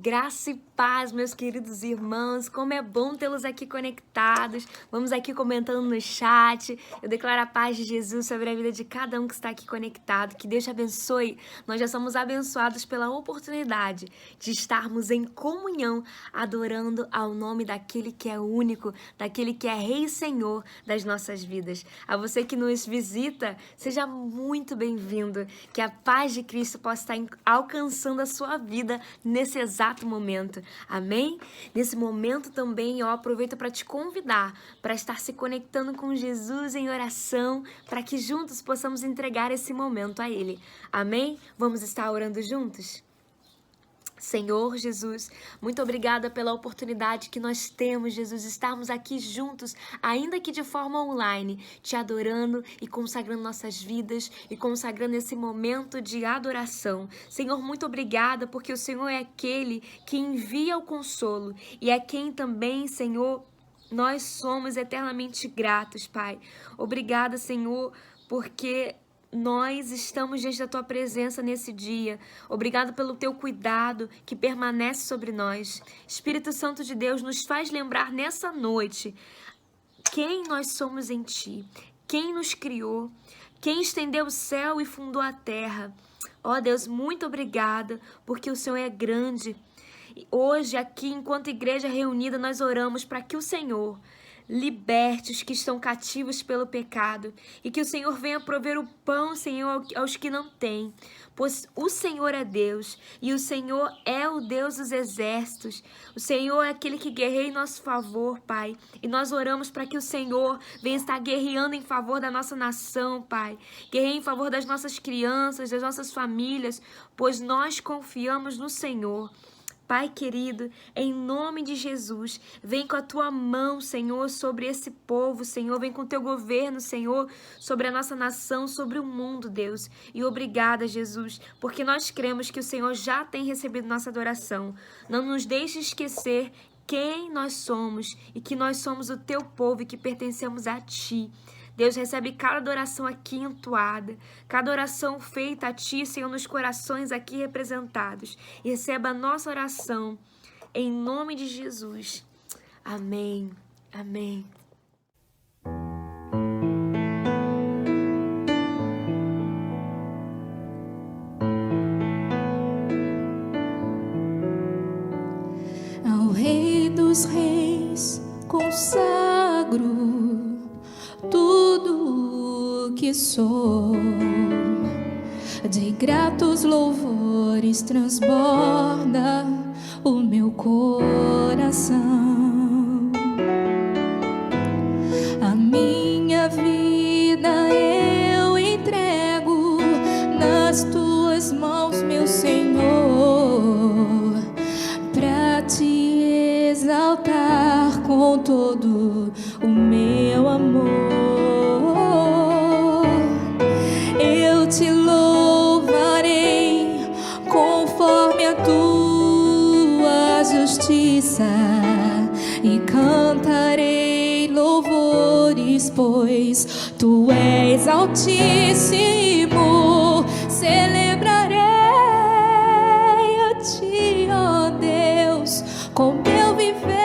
Graça e paz, meus queridos irmãos, como é bom tê-los aqui conectados. Vamos aqui comentando no chat. Eu declaro a paz de Jesus sobre a vida de cada um que está aqui conectado. Que Deus te abençoe. Nós já somos abençoados pela oportunidade de estarmos em comunhão, adorando ao nome daquele que é único, daquele que é Rei e Senhor das nossas vidas. A você que nos visita, seja muito bem-vindo. Que a paz de Cristo possa estar alcançando a sua vida nesse exato momento. Amém? Nesse momento também eu aproveito para te convidar para estar se conectando com Jesus em oração, para que juntos possamos entregar esse momento a Ele. Amém? Vamos estar orando juntos? Senhor Jesus, muito obrigada pela oportunidade que nós temos, Jesus, estarmos aqui juntos, ainda que de forma online, te adorando e consagrando nossas vidas e consagrando esse momento de adoração. Senhor, muito obrigada porque o Senhor é aquele que envia o consolo e é quem também, Senhor, nós somos eternamente gratos, Pai. Obrigada, Senhor, porque nós estamos diante da Tua presença nesse dia. Obrigado pelo Teu cuidado que permanece sobre nós. Espírito Santo de Deus, nos faz lembrar nessa noite quem nós somos em Ti, quem nos criou, quem estendeu o céu e fundou a terra. Ó Deus, muito obrigada, porque o Senhor é grande. E hoje, aqui, enquanto igreja reunida, nós oramos para que o Senhor liberte os que estão cativos pelo pecado e que o Senhor venha prover o pão, Senhor, aos que não têm, pois o Senhor é Deus e o Senhor é o Deus dos exércitos. O Senhor é aquele que guerreia em nosso favor, Pai, e nós oramos para que o Senhor venha estar guerreando em favor da nossa nação, Pai, guerreia em favor das nossas crianças, das nossas famílias, pois nós confiamos no Senhor. Pai querido, em nome de Jesus, vem com a Tua mão, Senhor, sobre esse povo, Senhor, vem com o Teu governo, Senhor, sobre a nossa nação, sobre o mundo, Deus. E obrigada, Jesus, porque nós cremos que o Senhor já tem recebido nossa adoração. Não nos deixe esquecer quem nós somos e que nós somos o Teu povo e que pertencemos a Ti. Deus, recebe cada adoração aqui entoada, cada oração feita a Ti, Senhor, nos corações aqui representados. E receba a nossa oração, em nome de Jesus. Amém. Amém. Ao Rei dos Reis consagro tudo que sou, de gratos louvores transborda o meu coração. A minha vida eu entrego nas Tuas mãos, meu Senhor, pra Te exaltar com todo o meu amor. Eu Te louvarei conforme a Tua justiça e cantarei louvores, pois Tu és altíssimo. Celebrarei a Ti, ó Deus, com meu viver.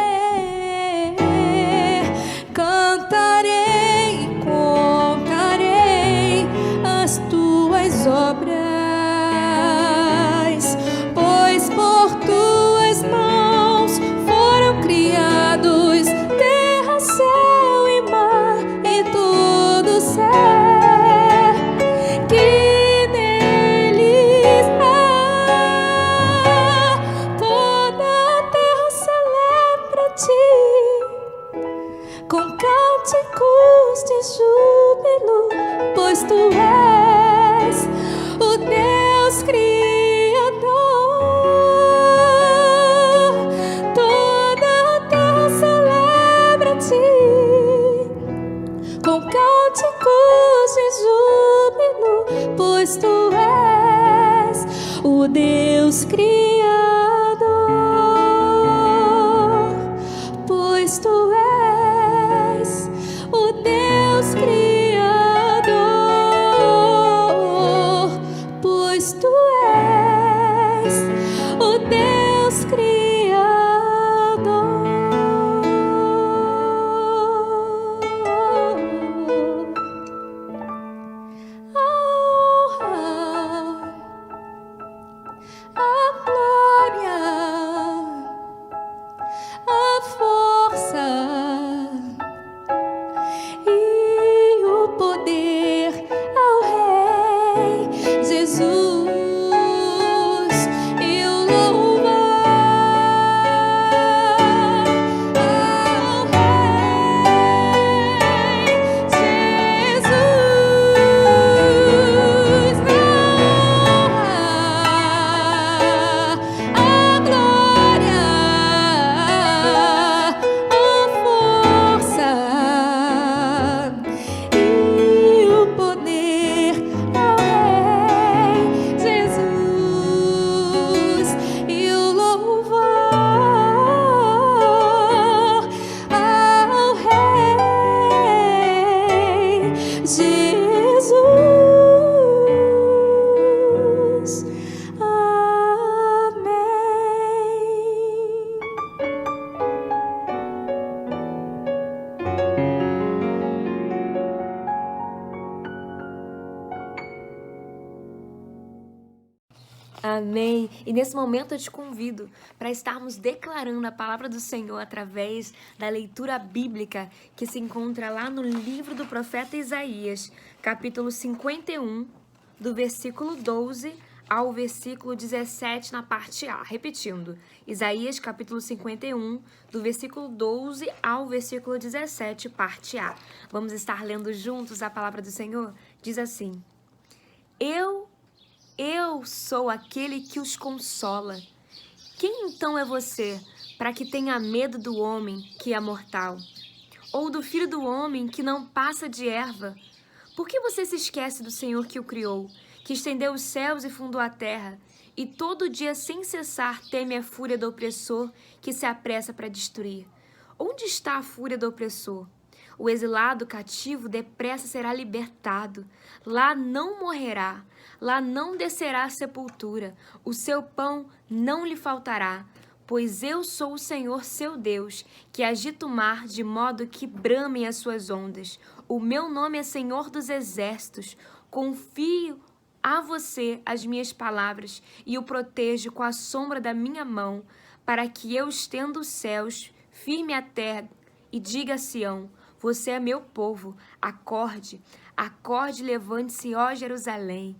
Cantarei e contarei as Tuas obras, pois por Tuas mãos foram criados terra, céu e mar e todo ser que neles há. Toda a terra celebra Ti com cânticos de júbilo, pois Tu és o Deus Criador. Toda a terra celebra Ti com cânticos de júbilo, pois Tu és o Deus Criador. Pois Tu és o Deus Criador, pois Tu és o Deus Criador. Amém. E nesse momento eu te convido para estarmos declarando a palavra do Senhor através da leitura bíblica que se encontra lá no livro do profeta Isaías, capítulo 51, do versículo 12 ao versículo 17 na parte A. Repetindo, Isaías capítulo 51, do versículo 12 ao versículo 17, parte A. Vamos estar lendo juntos a palavra do Senhor? Diz assim: Eu sou aquele que os consola. Quem então é você para que tenha medo do homem que é mortal? Ou do filho do homem que não passa de erva? Por que você se esquece do Senhor que o criou, que estendeu os céus e fundou a terra, e todo dia sem cessar teme a fúria do opressor que se apressa para destruir? Onde está a fúria do opressor? O exilado cativo depressa será libertado. Lá não morrerá, lá não descerá a sepultura. O seu pão não lhe faltará, pois eu sou o Senhor seu Deus, que agita o mar de modo que bramem as suas ondas. O meu nome é Senhor dos Exércitos. Confio a você as minhas palavras e o protejo com a sombra da minha mão, para que eu estenda os céus, firme a terra e diga a Sião: você é meu povo. Acorde, acorde, levante-se, ó Jerusalém.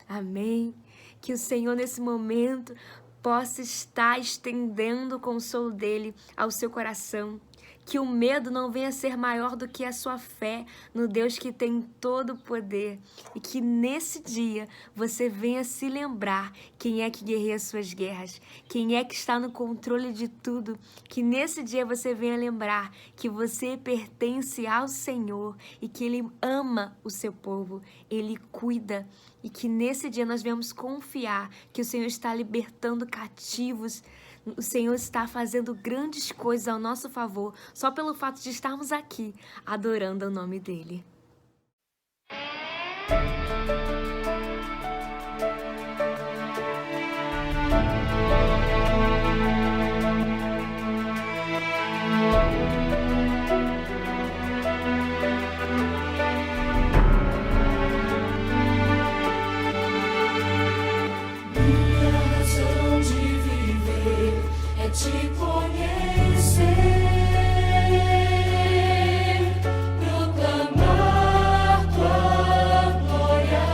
Amém. Que o Senhor nesse momento possa estar estendendo o consolo dele ao seu coração. Que o medo não venha ser maior do que a sua fé no Deus que tem todo o poder. E que nesse dia você venha se lembrar quem é que guerreia as suas guerras, quem é que está no controle de tudo. Que nesse dia você venha lembrar que você pertence ao Senhor e que Ele ama o seu povo, Ele cuida. E que nesse dia nós venhamos confiar que o Senhor está libertando cativos. O Senhor está fazendo grandes coisas ao nosso favor, só pelo fato de estarmos aqui, adorando o nome dEle. Te conhecer, proclamar tua glória,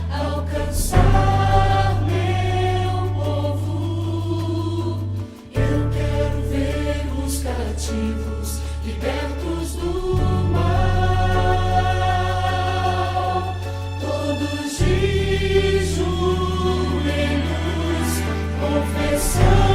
alcançar meu povo. Eu quero ver os cativos libertos do mal, todos de joelhos confessando.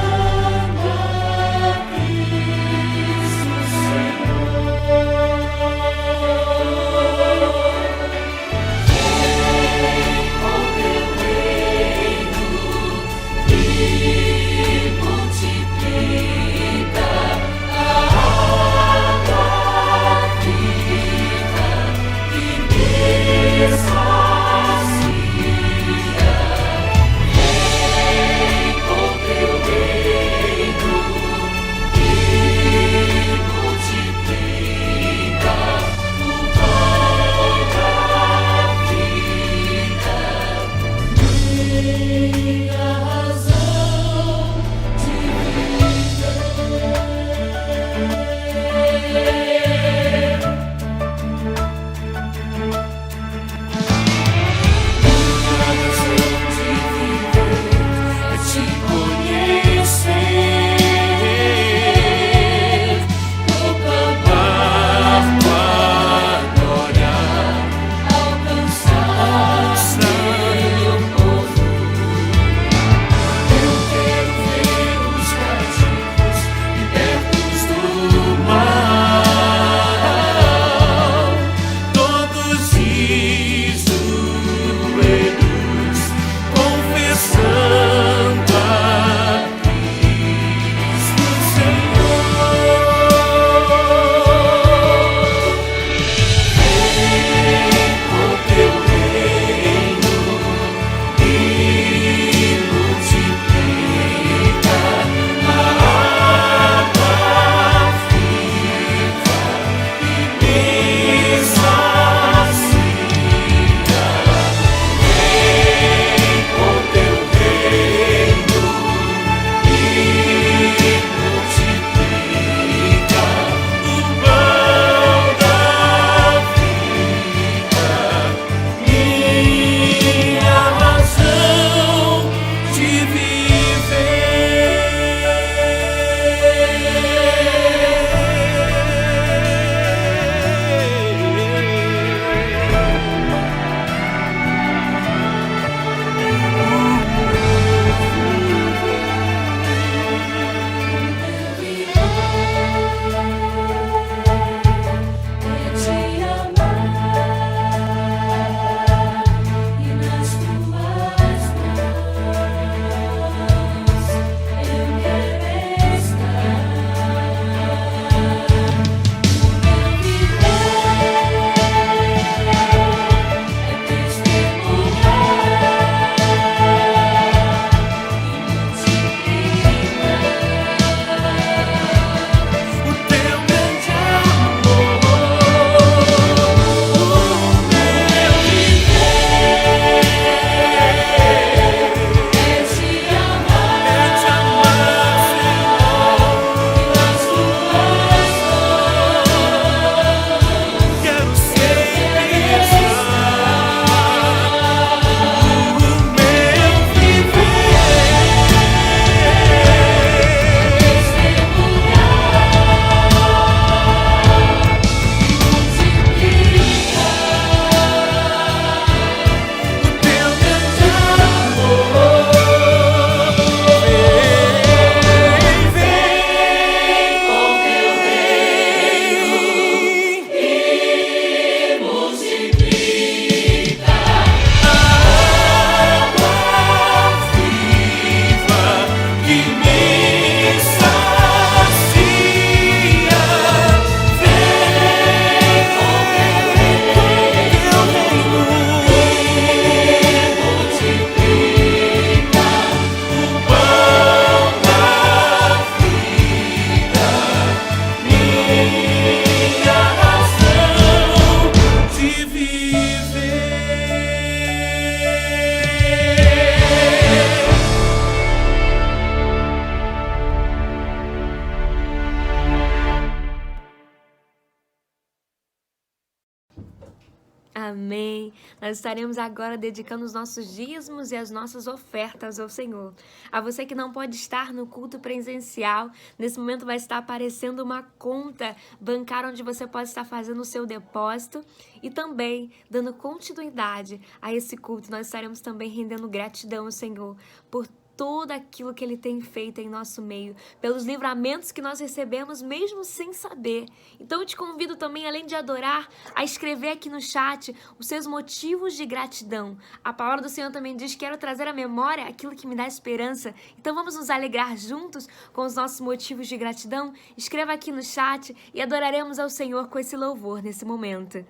Amém. Nós estaremos agora dedicando os nossos dízimos e as nossas ofertas ao Senhor. A você que não pode estar no culto presencial, nesse momento vai estar aparecendo uma conta bancária onde você pode estar fazendo o seu depósito e também dando continuidade a esse culto. Nós estaremos também rendendo gratidão ao Senhor por tudo aquilo que Ele tem feito em nosso meio, pelos livramentos que nós recebemos mesmo sem saber. Então eu te convido também, além de adorar, a escrever aqui no chat os seus motivos de gratidão. A palavra do Senhor também diz: quero trazer à memória aquilo que me dá esperança. Então vamos nos alegrar juntos com os nossos motivos de gratidão? Escreva aqui no chat e adoraremos ao Senhor com esse louvor nesse momento.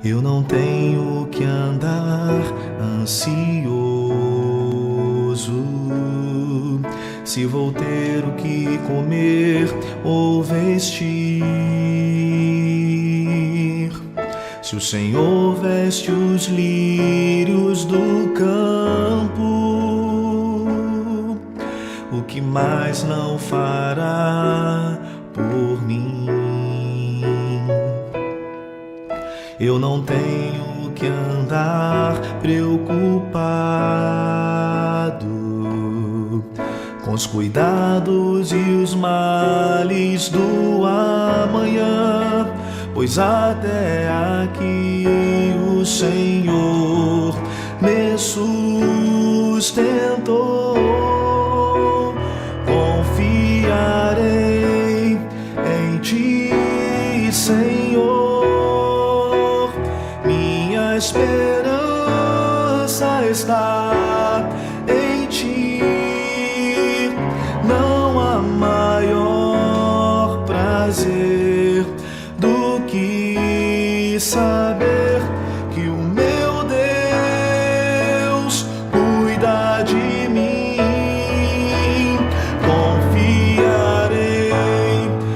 Eu não tenho que andar ansioso, se vou ter o que comer ou vestir. Se o Senhor veste os lírios do campo, o que mais não fará por mim? Eu não tenho que andar preocupado com os cuidados e os males do amanhã, pois até aqui o Senhor me sustentou. Confiarei em Ti, Senhor. Minha esperança está em Ti. Não há maior prazer do que saber que o meu Deus cuida de mim. Confiarei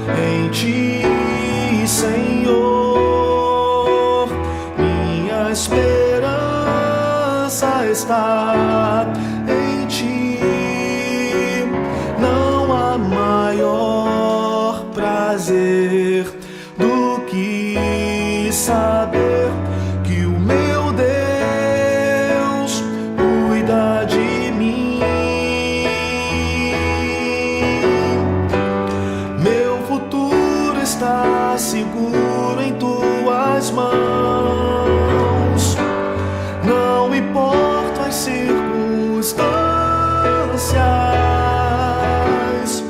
em Ti, Senhor. Minha esperança está em Ti. Não há maior prazer do que saber que o meu Deus cuida de mim. Meu futuro está seguro em Tuas mãos. Não importa as circunstâncias,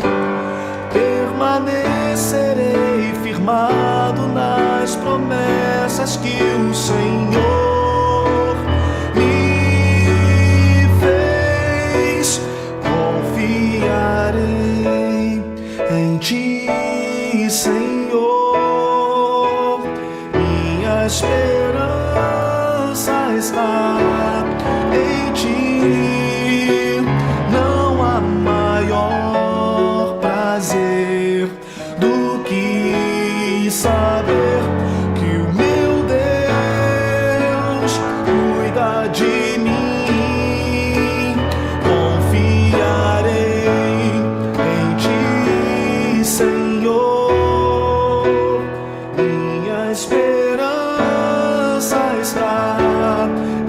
permanecerei firmado nas promessas que o Senhor me fez. Confiarei em Ti, Senhor. Minha esperança está em Ti. Não há maior prazer do que saber que o meu Deus cuida de mim. Confiarei em Ti, Senhor. Minha esperança está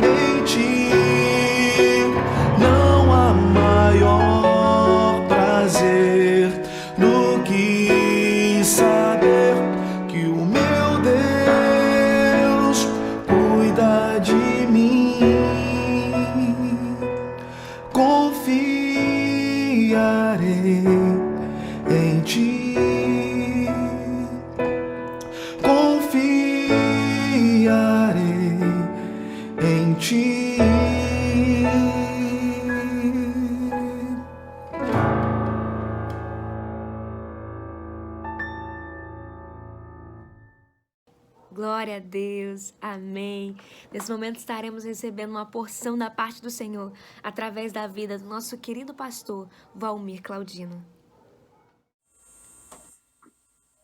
em Ti. Não há maior prazer do que saber que o meu Deus cuida de mim. Confiarei em Ti. Confiarei em Ti. Glória a Deus, amém. Nesse momento estaremos recebendo uma porção da parte do Senhor através da vida do nosso querido pastor Valmir Claudino.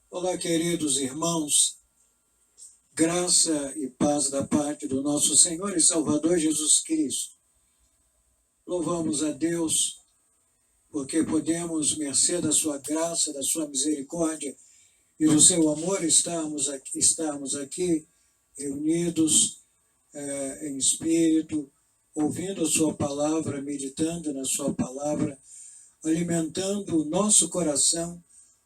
Olá, queridos irmãos. Graça e paz da parte do nosso Senhor e Salvador Jesus Cristo. Louvamos a Deus porque podemos, mercê da sua graça, da sua misericórdia e do seu amor, estarmos aqui reunidos em espírito, ouvindo a sua palavra, meditando na sua palavra, alimentando o nosso coração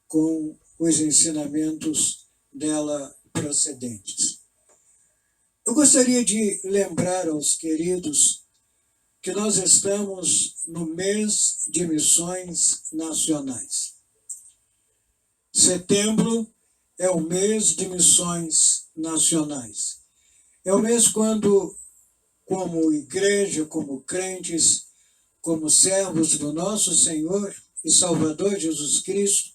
com os ensinamentos dela procedentes. Eu gostaria de lembrar aos queridos que nós estamos no mês de missões nacionais. Setembro é o mês de missões nacionais. É o mês quando, como igreja, como crentes, como servos do nosso Senhor e Salvador Jesus Cristo,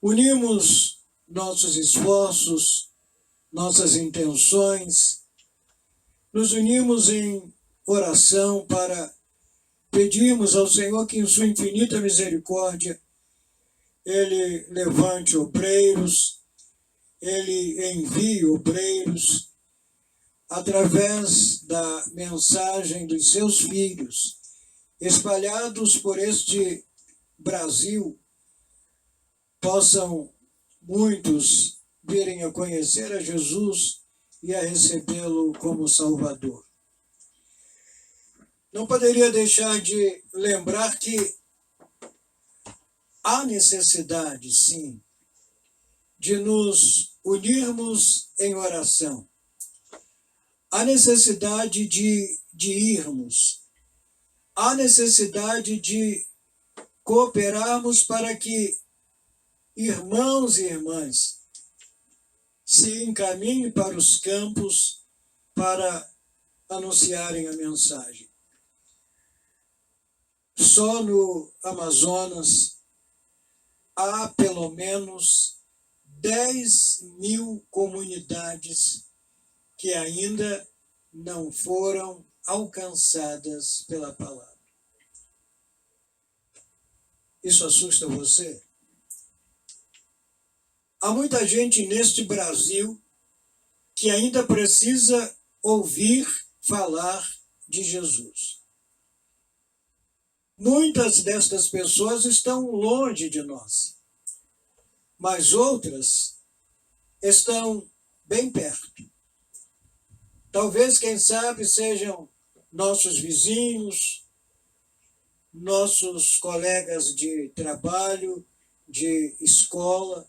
unimos nossos esforços, nossas intenções, nos unimos em oração para pedirmos ao Senhor que, em sua infinita misericórdia, Ele levante obreiros, Ele envie obreiros, através da mensagem dos seus filhos, espalhados por este Brasil, possam muitos virem a conhecer a Jesus e a recebê-lo como Salvador. Não poderia deixar de lembrar que há necessidade, sim, de nos unirmos em oração. Há necessidade de irmos. Há necessidade de cooperarmos para que irmãos e irmãs se encaminhem para os campos para anunciarem a mensagem. Só no Amazonas há pelo menos 10.000 comunidades que ainda não foram alcançadas pela palavra. Isso assusta você? Há muita gente neste Brasil que ainda precisa ouvir falar de Jesus. Muitas destas pessoas estão longe de nós, mas outras estão bem perto. Talvez, quem sabe, sejam nossos vizinhos, nossos colegas de trabalho, de escola,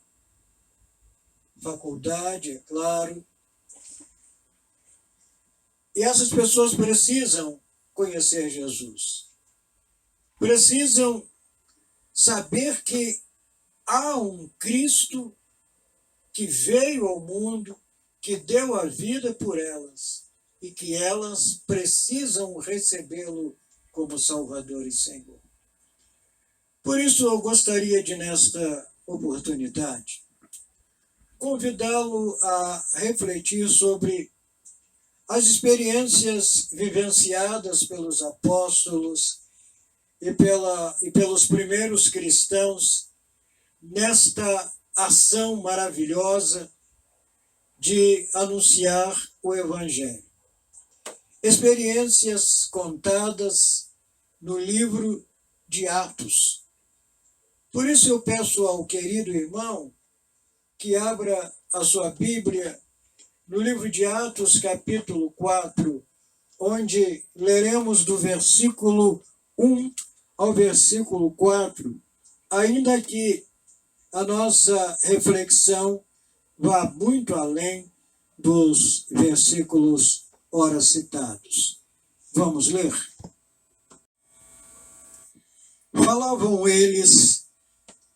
faculdade, é claro. E essas pessoas precisam conhecer Jesus. Precisam saber que há um Cristo que veio ao mundo, que deu a vida por elas e que elas precisam recebê-lo como Salvador e Senhor. Por isso, eu gostaria de, nesta oportunidade, convidá-lo a refletir sobre as experiências vivenciadas pelos apóstolos e pelos primeiros cristãos nesta ação maravilhosa de anunciar o Evangelho. Experiências contadas no livro de Atos. Por isso eu peço ao querido irmão que abra a sua Bíblia no livro de Atos, capítulo 4, onde leremos do versículo 1 ao versículo 4, ainda que a nossa reflexão vá muito além dos versículos ora citados. Vamos ler? Falavam eles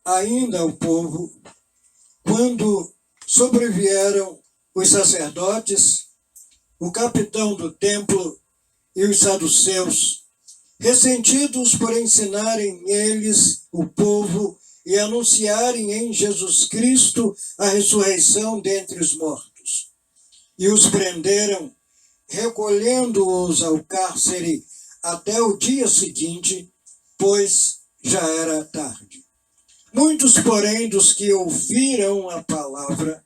ainda ao povo quando sobrevieram os sacerdotes, o capitão do templo e os saduceus, ressentidos por ensinarem eles o povo e anunciarem em Jesus Cristo a ressurreição dentre os mortos. E os prenderam, recolhendo-os ao cárcere até o dia seguinte, pois já era tarde. Muitos, porém, dos que ouviram a palavra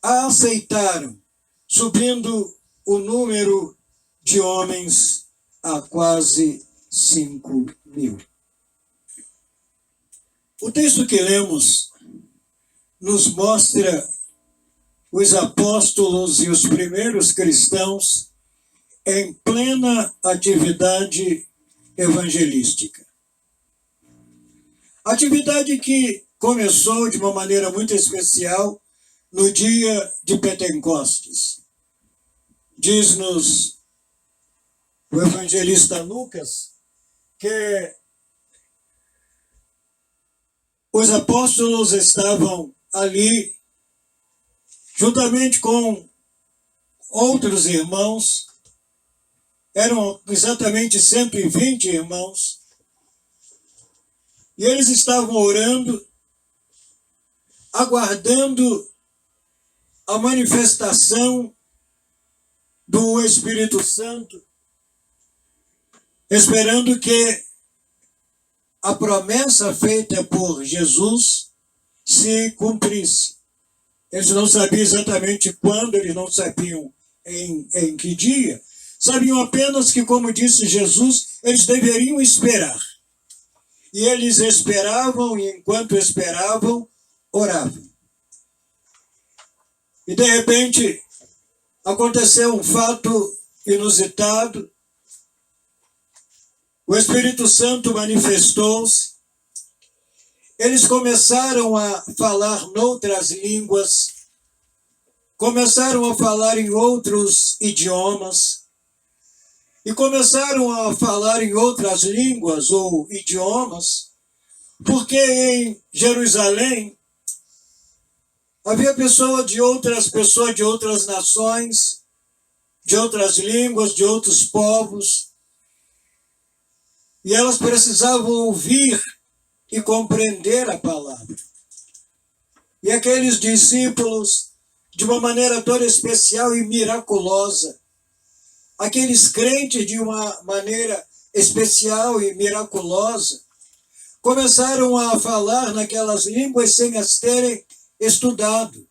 a aceitaram, subindo o número de homens a quase 5.000. O texto que lemos nos mostra os apóstolos e os primeiros cristãos em plena atividade evangelística. Atividade que começou de uma maneira muito especial no dia de Pentecostes. Diz-nos o evangelista Lucas que os apóstolos estavam ali juntamente com outros irmãos, eram exatamente 120 irmãos, e eles estavam orando, aguardando a manifestação do Espírito Santo, esperando que a promessa feita por Jesus se cumprisse. Eles não sabiam exatamente quando, eles não sabiam em que dia, sabiam apenas que, como disse Jesus, eles deveriam esperar. E eles esperavam, e enquanto esperavam, oravam. E, de repente, aconteceu um fato inusitado. O Espírito Santo manifestou-se. Eles começaram a falar noutras línguas, começaram a falar em outros idiomas, e começaram a falar em outras línguas ou idiomas, porque em Jerusalém havia pessoas de outras nações, de outras línguas, de outros povos, e elas precisavam ouvir e compreender a palavra. E aqueles discípulos, de uma maneira toda especial e miraculosa, aqueles crentes de uma maneira especial e miraculosa, começaram a falar naquelas línguas sem as terem estudado.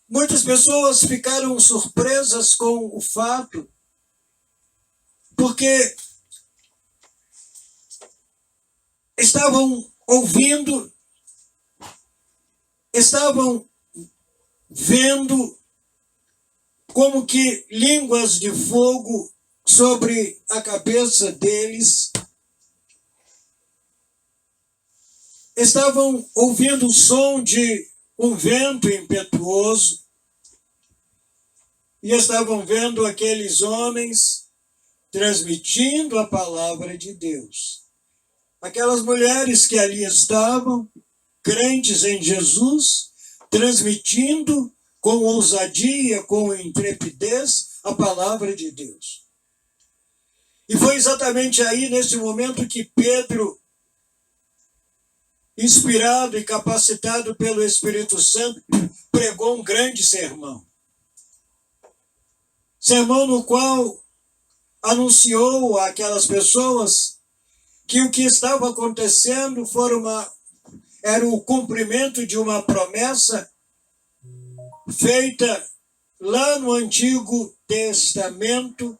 Muitas pessoas ficaram surpresas com o fato, porque estavam ouvindo, estavam vendo como que línguas de fogo sobre a cabeça deles, estavam ouvindo o som de um vento impetuoso e estavam vendo aqueles homens transmitindo a palavra de Deus. Aquelas mulheres que ali estavam, crentes em Jesus, transmitindo com ousadia, com intrepidez, a palavra de Deus. E foi exatamente aí, nesse momento, que Pedro, inspirado e capacitado pelo Espírito Santo, pregou um grande sermão. Sermão no qual anunciou àquelas pessoas que o que estava acontecendo era o cumprimento de uma promessa feita lá no Antigo Testamento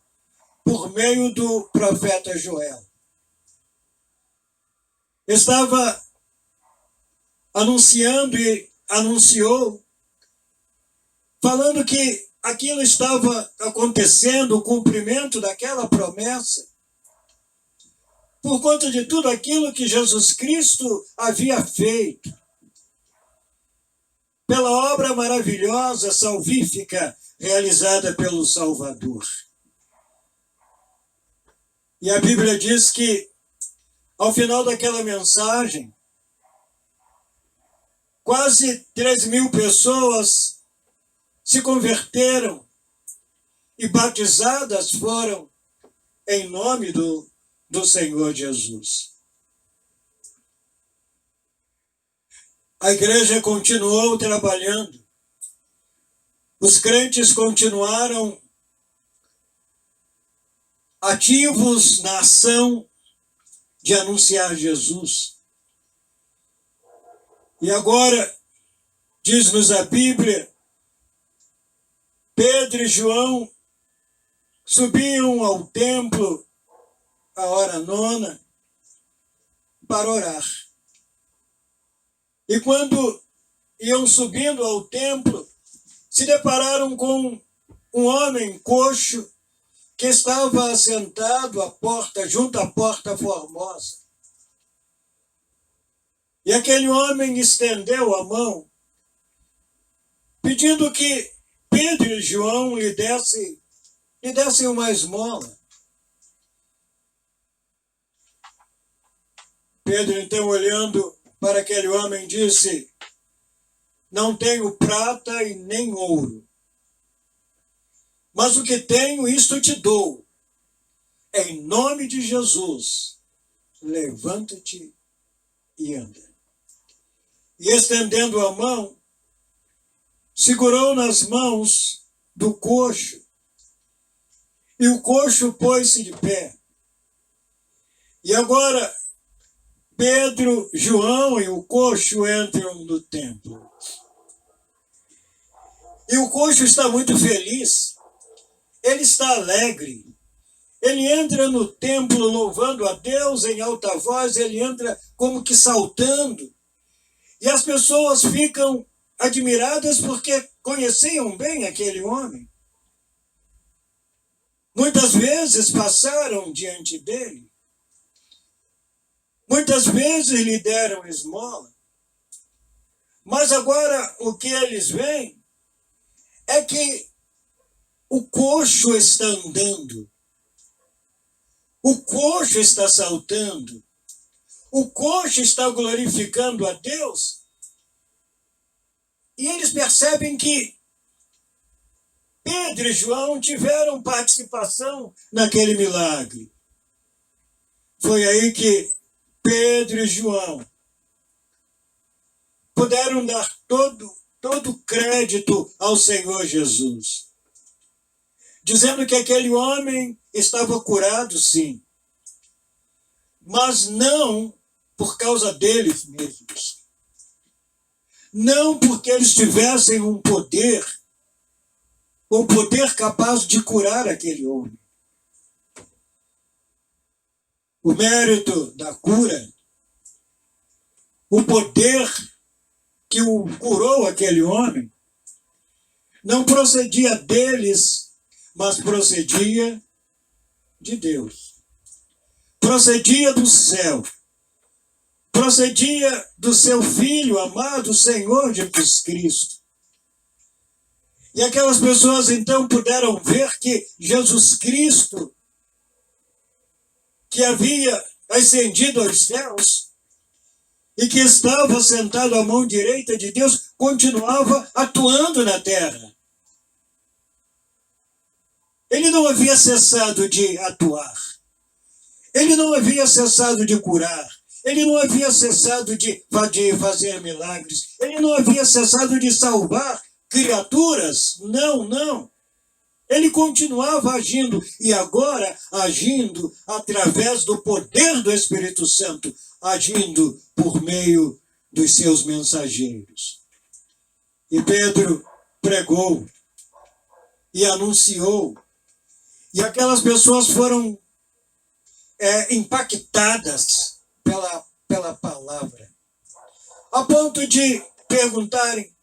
por meio do profeta Joel. Estava anunciando e anunciou, falando que aquilo estava acontecendo, o cumprimento daquela promessa, por conta de tudo aquilo que Jesus Cristo havia feito, pela obra maravilhosa, salvífica, realizada pelo Salvador. E a Bíblia diz que, ao final daquela mensagem, quase 3.000 pessoas se converteram e batizadas foram em nome do Senhor Jesus. A igreja continuou trabalhando. Os crentes continuaram ativos na ação de anunciar Jesus. E agora, Diz-nos a Bíblia, Pedro e João subiam ao templo à hora nona para orar. E quando iam subindo ao templo, se depararam com um homem coxo que estava assentado à porta, junto à porta formosa. E aquele homem estendeu a mão, pedindo que Pedro e João lhe dessem uma esmola. Pedro, então, olhando para aquele homem, disse: não tenho prata e nem ouro, mas o que tenho, isto te dou. Em nome de Jesus, levanta-te e anda. E estendendo a mão, segurou nas mãos do coxo, e o coxo pôs-se de pé. E agora, Pedro, João e o coxo entram no templo. E o coxo está muito feliz, ele está alegre. Ele entra no templo louvando a Deus em alta voz, ele entra como que saltando. E as pessoas ficam admiradas porque conheciam bem aquele homem. Muitas vezes passaram diante dele. Muitas vezes lhe deram esmola. Mas agora o que eles veem é que o coxo está andando. O coxo está saltando. O coxo está glorificando a Deus. E eles percebem que Pedro e João tiveram participação naquele milagre. Foi aí que Pedro e João puderam dar todo crédito ao Senhor Jesus, dizendo que aquele homem estava curado, sim, mas não por causa deles mesmos. Não porque eles tivessem um poder capaz de curar aquele homem. O mérito da cura, o poder que o curou aquele homem, não procedia deles, mas procedia de Deus. Procedia do céu. Procedia do seu Filho amado, Senhor Jesus Cristo. E aquelas pessoas então puderam ver que Jesus Cristo, que havia ascendido aos céus e que estava sentado à mão direita de Deus, continuava atuando na terra. Ele não havia cessado de atuar. Ele não havia cessado de curar. Ele não havia cessado de fazer milagres. Ele não havia cessado de salvar criaturas. Não, não. Ele continuava agindo, e agora agindo através do poder do Espírito Santo, agindo por meio dos seus mensageiros. E Pedro pregou e anunciou, e aquelas pessoas foram impactadas pela palavra, a ponto de perguntarem: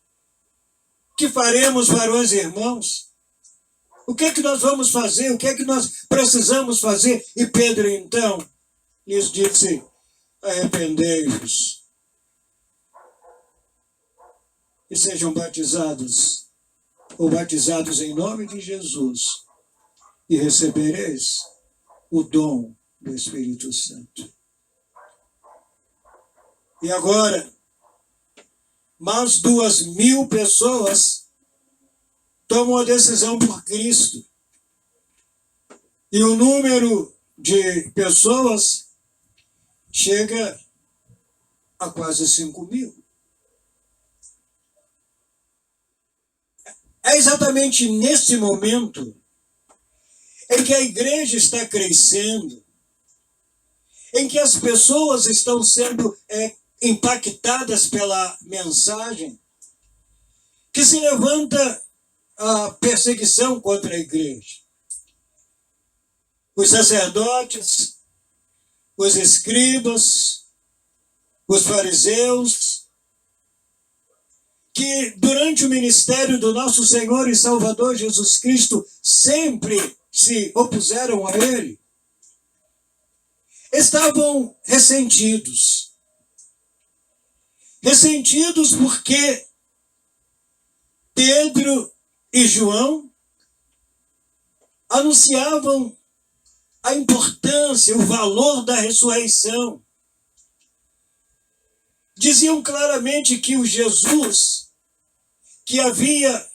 que faremos, varões e irmãos? O que é que nós vamos fazer? O que é que nós precisamos fazer? E Pedro, então, lhes disse: arrependei-vos e sejam batizados, ou batizados em nome de Jesus, e recebereis o dom do Espírito Santo. E agora, mais 2.000 pessoas tomam a decisão por Cristo. E o número de pessoas chega a quase 5.000. É exatamente nesse momento em que a igreja está crescendo, em que as pessoas estão sendo impactadas pela mensagem, que se levanta a perseguição contra a igreja. Os sacerdotes, os escribas, os fariseus, que durante o ministério do nosso Senhor e Salvador Jesus Cristo sempre se opuseram a ele, estavam ressentidos. Ressentidos porque Pedro e João anunciavam a importância, o valor da ressurreição. Diziam claramente que o Jesus que havia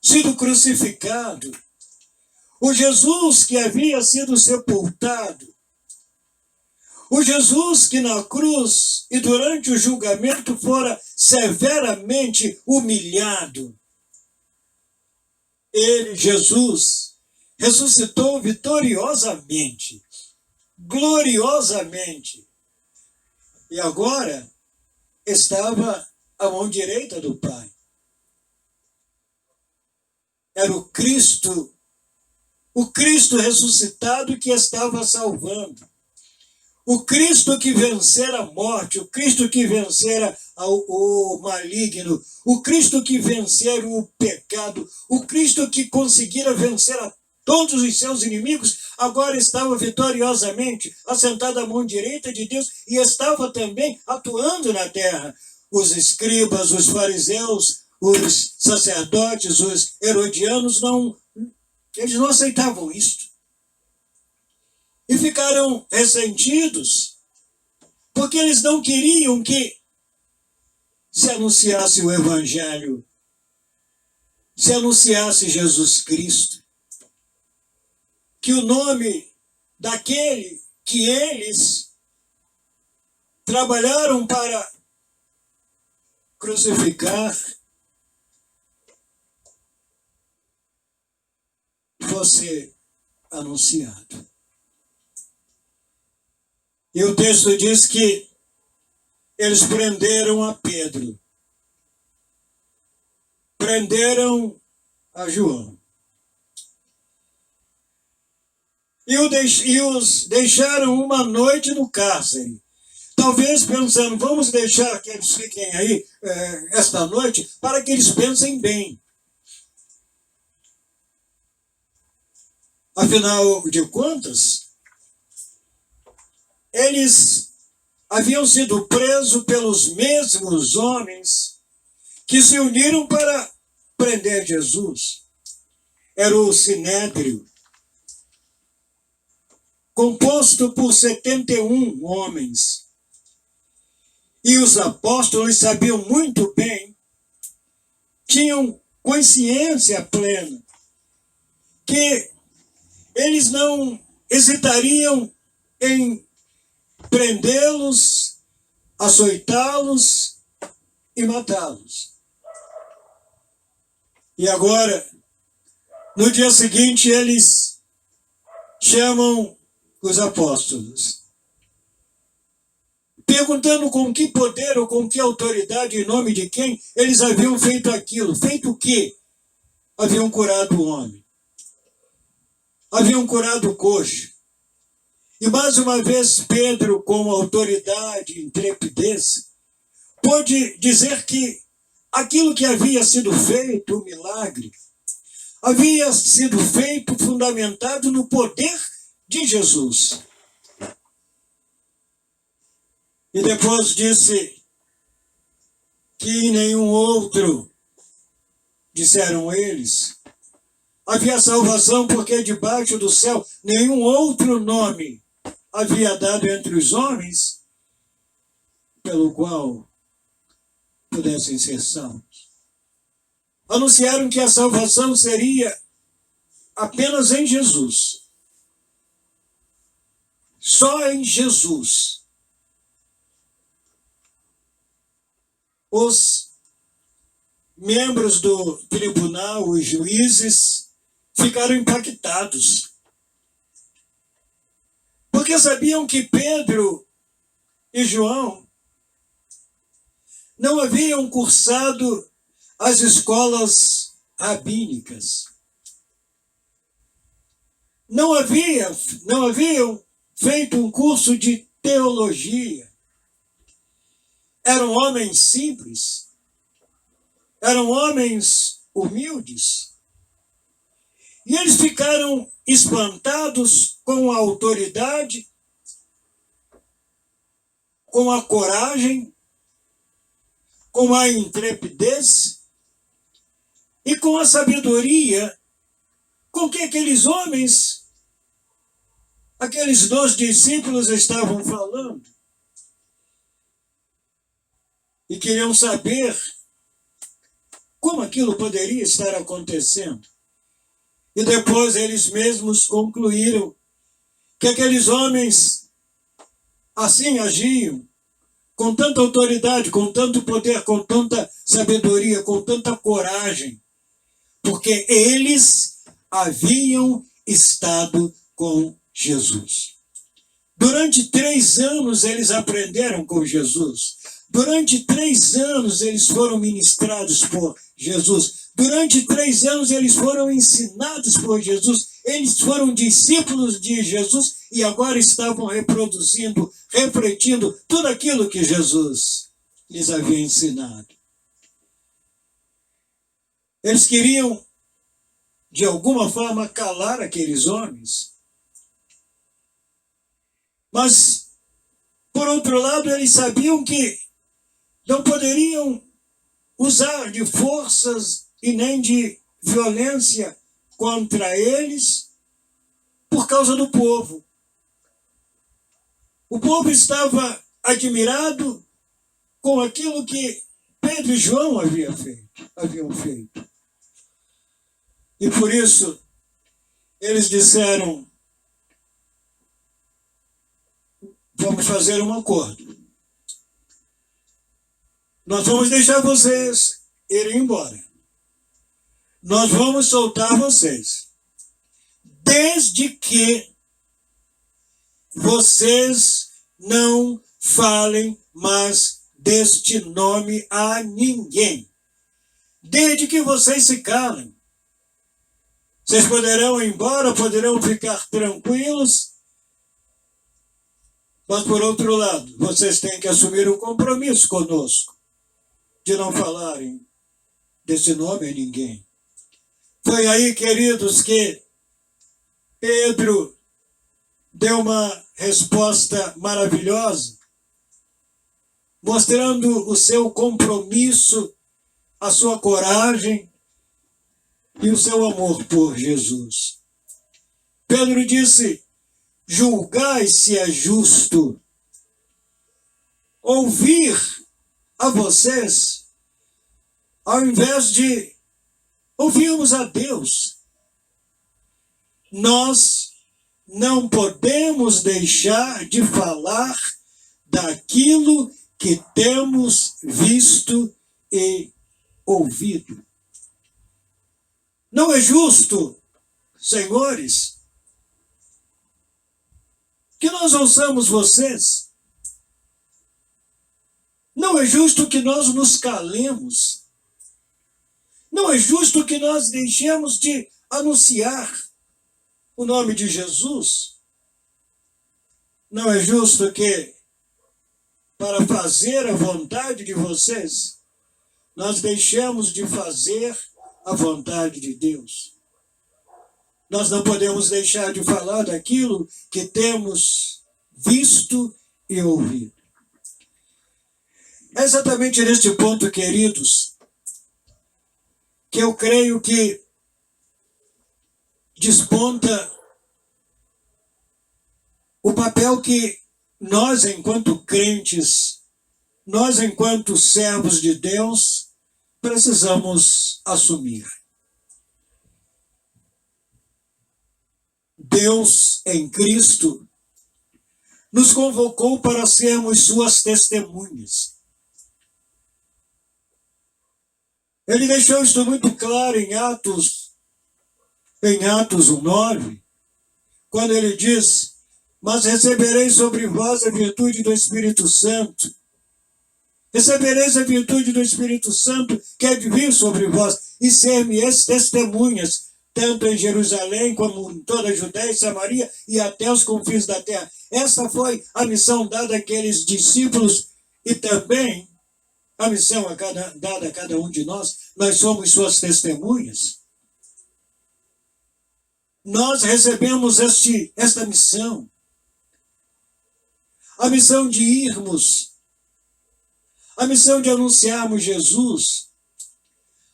sido crucificado, o Jesus que havia sido sepultado, o Jesus que na cruz e durante o julgamento fora severamente humilhado, ele, Jesus, ressuscitou vitoriosamente, gloriosamente, e agora estava à mão direita do Pai. Era o Cristo ressuscitado que estava salvando. O Cristo que vencera a morte, o Cristo que vencera o maligno, o Cristo que vencera o pecado, o Cristo que conseguira vencer a todos os seus inimigos, agora estava vitoriosamente assentado à mão direita de Deus e estava também atuando na terra. Os escribas, os fariseus, os sacerdotes, os herodianos, eles não aceitavam isto. E ficaram ressentidos, porque eles não queriam que se anunciasse o Evangelho, se anunciasse Jesus Cristo, que o nome daquele que eles trabalharam para crucificar fosse anunciado. E o texto diz que eles prenderam a Pedro, prenderam a João. E os deixaram uma noite no cárcere. Talvez pensando, vamos deixar que eles fiquem aí esta noite para que eles pensem bem. Afinal de contas, eles haviam sido presos pelos mesmos homens que se uniram para prender Jesus. Era o Sinédrio, composto por 71 homens. E os apóstolos sabiam muito bem, tinham consciência plena, que eles não hesitariam em prendê-los, açoitá-los e matá-los. E agora, no dia seguinte, eles chamam os apóstolos, perguntando com que poder ou com que autoridade, em nome de quem, eles haviam feito aquilo. Feito o quê? Haviam curado o homem. Haviam curado o coxo. E mais uma vez Pedro, com autoridade e intrepidez, pôde dizer que aquilo que havia sido feito, o milagre, havia sido feito fundamentado no poder de Jesus. E depois disse que em nenhum outro, disseram eles, havia salvação, porque debaixo do céu nenhum outro nome havia dado entre os homens pelo qual pudessem ser salvos. Anunciaram que a salvação seria apenas em Jesus. Só em Jesus. Os membros do tribunal, os juízes, ficaram impactados. Porque sabiam que Pedro e João não haviam cursado as escolas rabínicas. Não haviam feito um curso de teologia. Eram homens simples, eram homens humildes. E eles ficaram espantados com a autoridade, com a coragem, com a intrepidez e com a sabedoria com que aqueles homens, aqueles 2 discípulos estavam falando. E queriam saber como aquilo poderia estar acontecendo. E depois eles mesmos concluíram que aqueles homens assim agiam, com tanta autoridade, com tanto poder, com tanta sabedoria, com tanta coragem, porque eles haviam estado com Jesus. Durante 3 anos eles aprenderam com Jesus. Durante 3 anos eles foram ministrados por Jesus. Durante 3 anos eles foram ensinados por Jesus. Eles foram discípulos de Jesus e agora estavam reproduzindo, refletindo tudo aquilo que Jesus lhes havia ensinado. Eles queriam, de alguma forma, calar aqueles homens. Mas, por outro lado, eles sabiam que não poderiam usar de forças e nem de violência contra eles por causa do povo. O povo estava admirado com aquilo que Pedro e João haviam feito. E por isso, eles disseram: vamos fazer um acordo. Nós vamos deixar vocês irem embora. Nós vamos soltar vocês. Desde que vocês não falem mais deste nome a ninguém. Desde que vocês se calem. Vocês poderão ir embora, poderão ficar tranquilos, mas, por outro lado, vocês têm que assumir um compromisso conosco de não falarem desse nome a ninguém. Foi aí, queridos, que Pedro deu uma resposta maravilhosa, mostrando o seu compromisso, a sua coragem e o seu amor por Jesus. Pedro disse: julgai se é justo ouvir a vocês, ao invés de ouvirmos a Deus. Nós não podemos deixar de falar daquilo que temos visto e ouvido. Não é justo, senhores, que nós ouçamos vocês. Não é justo que nós nos calemos. Não é justo que nós deixemos de anunciar o nome de Jesus. Não é justo que, para fazer a vontade de vocês, nós deixemos de fazer a vontade de Deus. Nós não podemos deixar de falar daquilo que temos visto e ouvido. É exatamente neste ponto, queridos, que eu creio que desponta o papel que nós, enquanto crentes, nós, enquanto servos de Deus, precisamos assumir. Deus, em Cristo, nos convocou para sermos suas testemunhas. Ele deixou isto muito claro em Atos 1:9, quando ele diz: mas recebereis sobre vós a virtude do Espírito Santo, recebereis a virtude do Espírito Santo que há de vir sobre vós, e ser-me-eis testemunhas, tanto em Jerusalém como em toda a Judéia e Samaria e até os confins da terra. Essa foi a missão dada àqueles discípulos e também a missão dada a cada um de nós. Nós somos suas testemunhas. Nós recebemos esta missão. A missão de irmos, a missão de anunciarmos Jesus,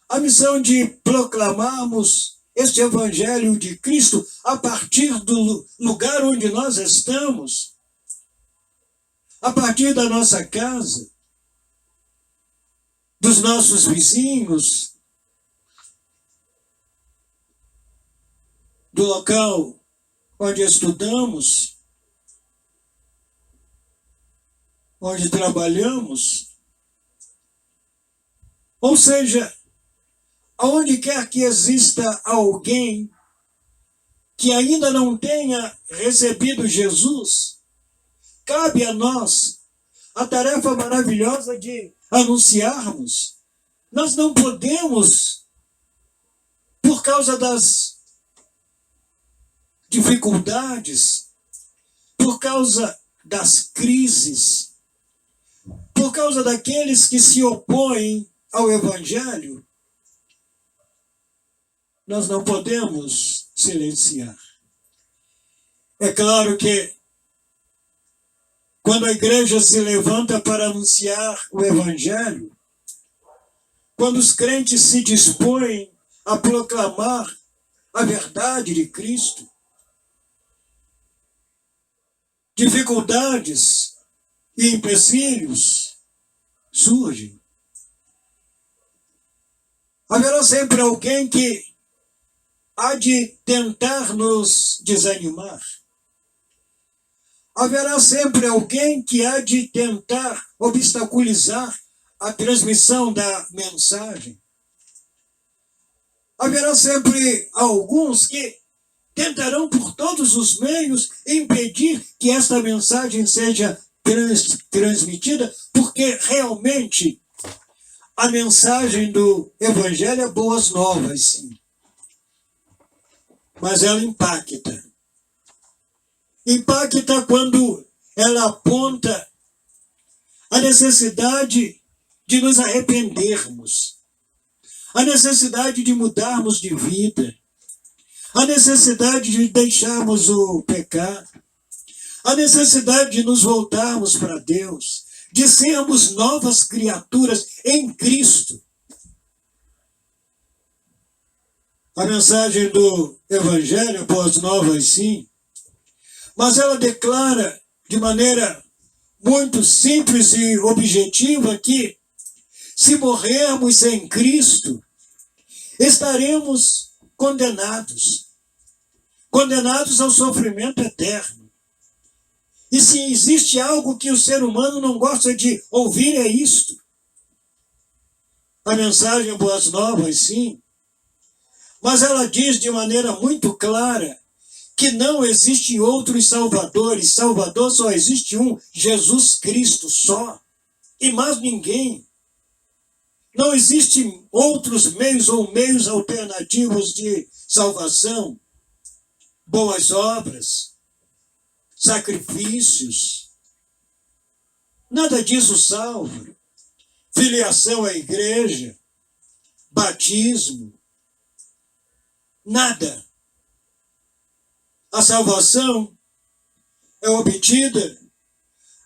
a missão de proclamarmos este Evangelho de Cristo a partir do lugar onde nós estamos, a partir da nossa casa, dos nossos vizinhos, do local onde estudamos, onde trabalhamos, ou seja, aonde quer que exista alguém que ainda não tenha recebido Jesus, cabe a nós a tarefa maravilhosa de anunciarmos. Nós não podemos, por causa das dificuldades, por causa das crises, por causa daqueles que se opõem ao Evangelho, nós não podemos silenciar. É claro que quando a igreja se levanta para anunciar o Evangelho, quando os crentes se dispõem a proclamar a verdade de Cristo, dificuldades e empecilhos surgem. Haverá sempre alguém que há de tentar nos desanimar. Haverá sempre alguém que há de tentar obstaculizar a transmissão da mensagem. Haverá sempre alguns que tentarão por todos os meios impedir que esta mensagem seja transmitida, porque realmente a mensagem do Evangelho é boas novas, sim. Mas ela impacta. Impacta quando ela aponta a necessidade de nos arrependermos, a necessidade de mudarmos de vida, a necessidade de deixarmos o pecado, a necessidade de nos voltarmos para Deus, de sermos novas criaturas em Cristo. A mensagem do Evangelho, boas novas, sim, mas ela declara de maneira muito simples e objetiva que, se morrermos sem Cristo, estaremos condenados ao sofrimento eterno. E se existe algo que o ser humano não gosta de ouvir, é isto. A mensagem boas novas, sim, mas ela diz de maneira muito clara que não existem outros salvadores. Salvador só existe um, Jesus Cristo só, e mais ninguém. Não existem outros meios ou meios alternativos de salvação, boas obras, sacrifícios. Nada disso salva. Filiação à igreja, batismo, nada. A salvação é obtida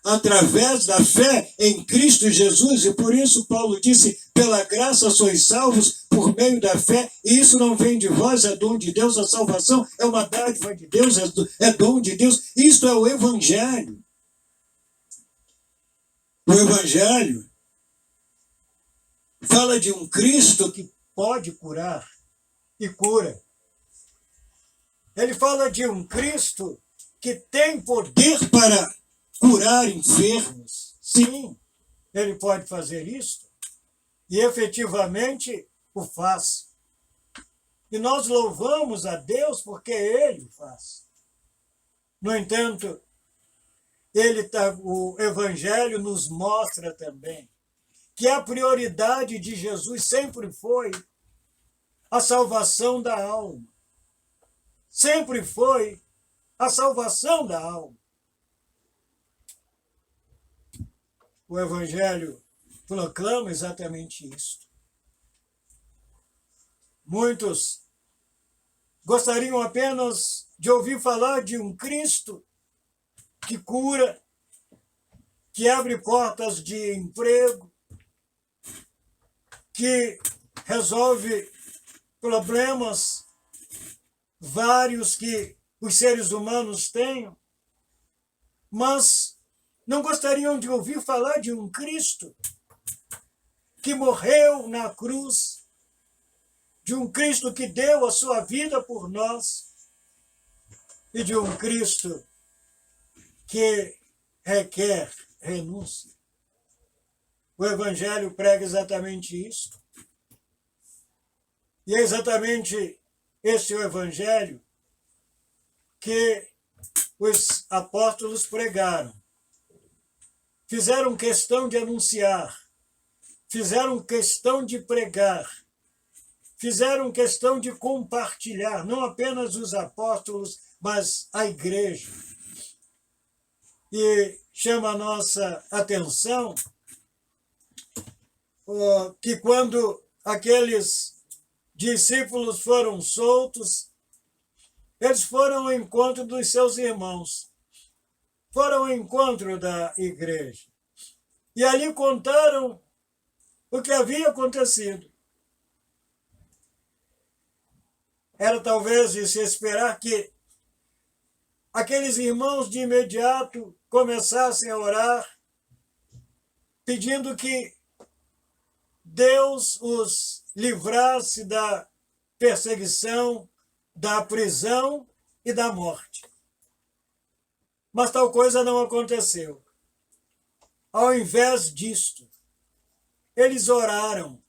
através da fé em Cristo Jesus, e por isso Paulo disse, pela graça sois salvos por meio da fé, e isso não vem de vós, é dom de Deus. A salvação é uma dádiva de Deus, é dom de Deus. Isto é o Evangelho. O Evangelho fala de um Cristo que pode curar e cura. Ele fala de um Cristo que tem poder para curar enfermos. Sim, ele pode fazer isso. E efetivamente o faz. E nós louvamos a Deus porque ele o faz. No entanto, o Evangelho nos mostra também que a prioridade de Jesus sempre foi a salvação da alma. Sempre foi a salvação da alma. O Evangelho proclama exatamente isso. Muitos gostariam apenas de ouvir falar de um Cristo que cura, que abre portas de emprego, que resolve problemas vários que os seres humanos têm, mas não gostariam de ouvir falar de um Cristo que morreu na cruz, de um Cristo que deu a sua vida por nós e de um Cristo que requer renúncia. O Evangelho prega exatamente isso. E é exatamente esse o Evangelho que os apóstolos pregaram. Fizeram questão de anunciar, fizeram questão de pregar, fizeram questão de compartilhar, não apenas os apóstolos, mas a igreja. E chama a nossa atenção que quando aqueles discípulos foram soltos, eles foram ao encontro dos seus irmãos, foram ao encontro da igreja. E ali contaram o que havia acontecido. Era talvez de se esperar que aqueles irmãos de imediato começassem a orar, pedindo que Deus os livrasse da perseguição, da prisão e da morte. Mas tal coisa não aconteceu. Ao invés disto, eles oraram,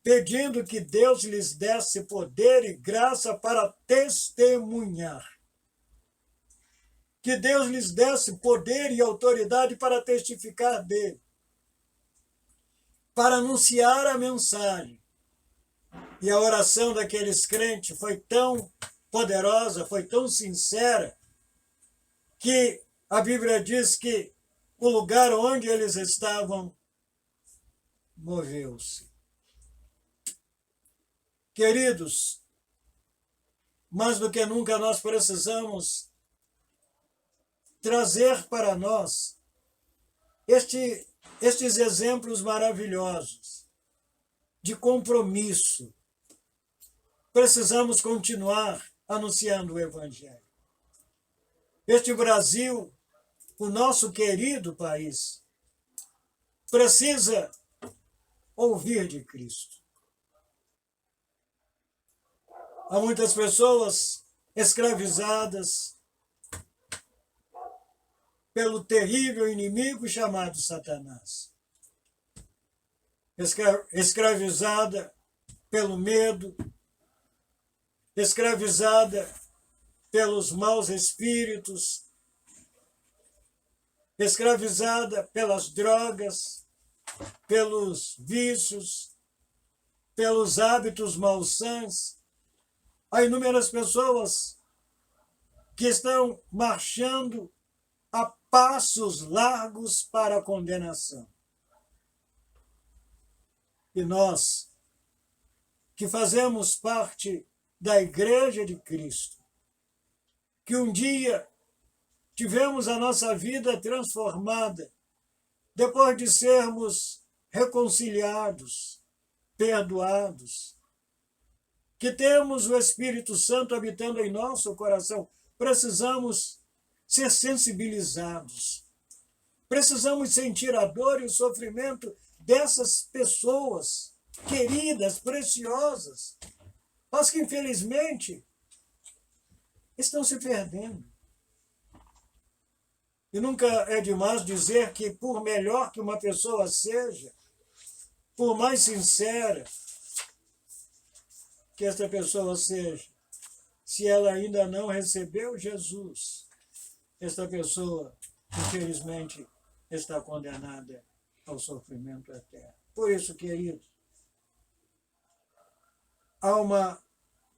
pedindo que Deus lhes desse poder e graça para testemunhar. Que Deus lhes desse poder e autoridade para testificar dele, para anunciar a mensagem. E a oração daqueles crentes foi tão poderosa, foi tão sincera, que a Bíblia diz que o lugar onde eles estavam moveu-se. Queridos, mais do que nunca nós precisamos trazer para nós estes exemplos maravilhosos de compromisso. Precisamos continuar anunciando o Evangelho. Este Brasil, o nosso querido país, precisa ouvir de Cristo. Há muitas pessoas escravizadas pelo terrível inimigo chamado Satanás. Escravizada pelo medo, escravizada pelos maus espíritos, escravizada pelas drogas, pelos vícios, pelos hábitos malsãs. Há inúmeras pessoas que estão marchando a passos largos para a condenação. E nós, que fazemos parte da Igreja de Cristo, que um dia tivemos a nossa vida transformada, depois de sermos reconciliados, perdoados, que temos o Espírito Santo habitando em nosso coração, precisamos ser sensibilizados. Precisamos sentir a dor e o sofrimento dessas pessoas queridas, preciosas, mas que, infelizmente, estão se perdendo. E nunca é demais dizer que, por melhor que uma pessoa seja, por mais sincera que esta pessoa seja, se ela ainda não recebeu Jesus, esta pessoa, infelizmente, está condenada ao sofrimento eterno. Por isso, querido, há uma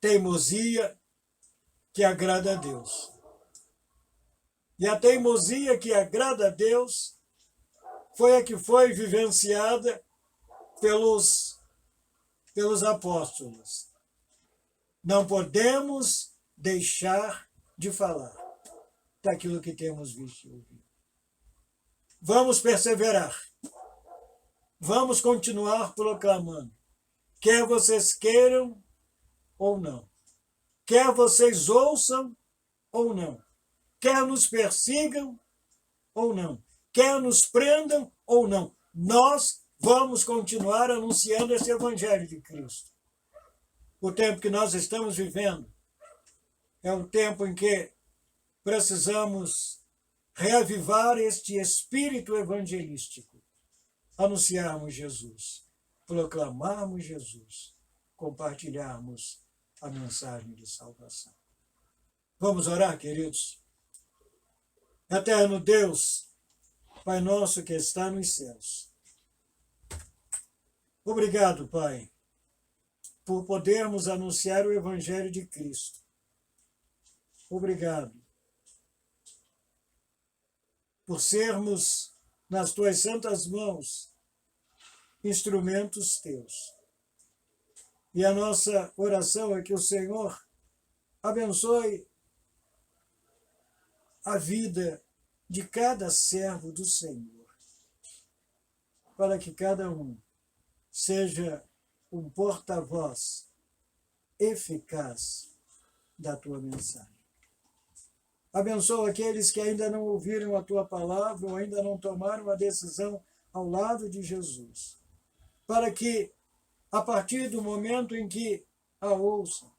teimosia que agrada a Deus. E a teimosia que agrada a Deus foi a que foi vivenciada pelos apóstolos. Não podemos deixar de falar daquilo que temos visto e ouvido. Vamos perseverar. Vamos continuar proclamando. Quer vocês queiram ou não. Quer vocês ouçam ou não. Quer nos persigam ou não. Quer nos prendam ou não. Nós vamos continuar anunciando esse Evangelho de Cristo. O tempo que nós estamos vivendo é um tempo em que precisamos reavivar este espírito evangelístico, anunciarmos Jesus, proclamarmos Jesus, compartilharmos a mensagem de salvação. Vamos orar, queridos? Eterno Deus, Pai nosso que está nos céus. Obrigado, Pai, por podermos anunciar o Evangelho de Cristo. Obrigado por sermos, nas tuas santas mãos, instrumentos teus. E a nossa oração é que o Senhor abençoe a vida de cada servo do Senhor, para que cada um seja um porta-voz eficaz da tua mensagem. Abençoa aqueles que ainda não ouviram a tua palavra ou ainda não tomaram a decisão ao lado de Jesus, para que, a partir do momento em que a ouçam,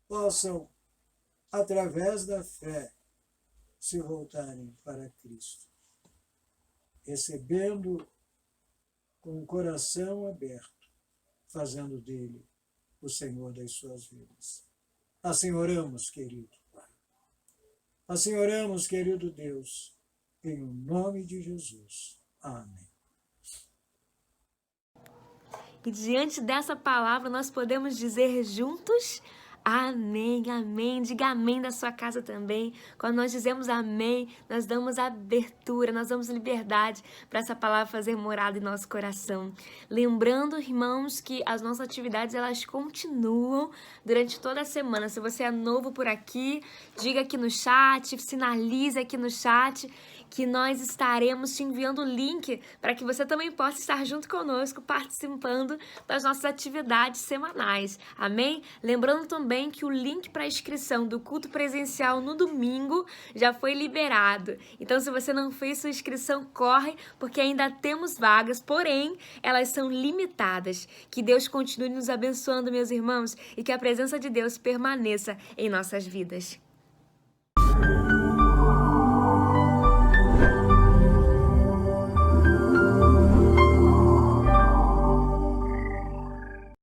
possam, através da fé, se voltarem para Cristo, recebendo com o coração aberto, fazendo dele o Senhor das suas vidas. Assim oramos, querido Pai. Assim oramos, querido Deus, em nome de Jesus. Amém. E diante dessa palavra, nós podemos dizer juntos: amém, amém. Diga amém da sua casa também. Quando nós dizemos amém, nós damos abertura, nós damos liberdade para essa palavra fazer morada em nosso coração. Lembrando, irmãos, que as nossas atividades elas continuam durante toda a semana. Se você é novo por aqui, diga aqui no chat, sinalize aqui no chat que nós estaremos te enviando o link para que você também possa estar junto conosco participando das nossas atividades semanais. Amém? Lembrando também que o link para inscrição do culto presencial no domingo já foi liberado. Então, se você não fez sua inscrição, corre, porque ainda temos vagas, porém, elas são limitadas. Que Deus continue nos abençoando, meus irmãos, e que a presença de Deus permaneça em nossas vidas.